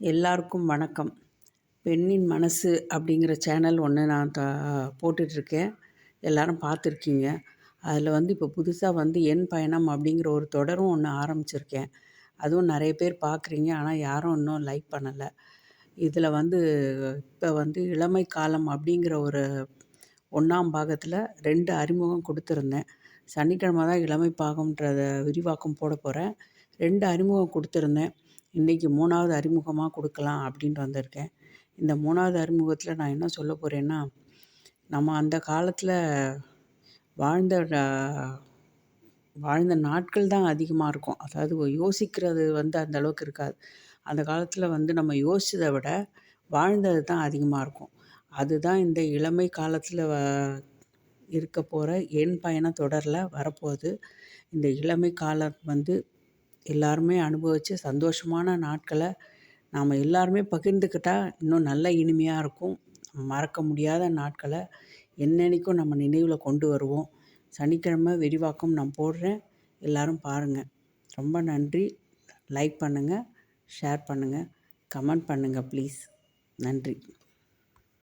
எல்லாருக்கும் வணக்கம். பெண்ணின் மனசு அப்படிங்கிற சேனல் ஒன்று நான் போட்டுட்ருக்கேன். எல்லாரும் பார்த்துருக்கீங்க. அதில் இப்போ புதுசாக என் பயணம் அப்படிங்கிற ஒரு தொடரும் ஒன்று ஆரம்பிச்சிருக்கேன். அதுவும் நிறைய பேர் பார்க்குறீங்க. ஆனால் யாரும் இன்னும் லைக் பண்ணலை. இதில் இப்போ இளமை காலம் அப்படிங்கிற ஒரு 1ஆம் பாகத்தில் 2 அறிமுகம் கொடுத்துருந்தேன். சனிக்கிழமை தான் இளமை பாகம்ன்றத விரிவாக்கம் போட போகிறேன். 2 அறிமுகம் கொடுத்துருந்தேன். இன்றைக்கி 3வது அறிமுகமாக கொடுக்கலாம் அப்படின்ட்டு வந்திருக்கேன். இந்த 3வது அறிமுகத்தில் நான் என்ன சொல்ல போகிறேன்னா, நம்ம அந்த காலத்தில் வாழ்ந்த வாழ்ந்த நாட்கள் தான் அதிகமாக இருக்கும். அதாவது யோசிக்கிறது அந்த அளவுக்கு இருக்காது. அந்த காலத்தில் நம்ம யோசித்ததை விட வாழ்ந்தது தான் அதிகமாக இருக்கும். அதுதான் இந்த இளமை காலத்தில் இருக்க போகிற என் பயண தொடரில் வரப்போகுது. இந்த இளமை காலம் எல்லாருமே அனுபவித்து சந்தோஷமான நாட்களை நாம் எல்லாருமே பகிர்ந்துக்கிட்டால் இன்னும் நல்ல இனிமையாக இருக்கும். மறக்க முடியாத நாட்களை என்னென்னைக்கும் நம்ம நினைவில் கொண்டு வருவோம். சனிக்கிழமை விரிவாக்கம் நான் போடுறேன். எல்லோரும் பாருங்கள். ரொம்ப நன்றி. லைக் பண்ணுங்கள், ஷேர் பண்ணுங்கள், கமெண்ட் பண்ணுங்கள் ப்ளீஸ். நன்றி.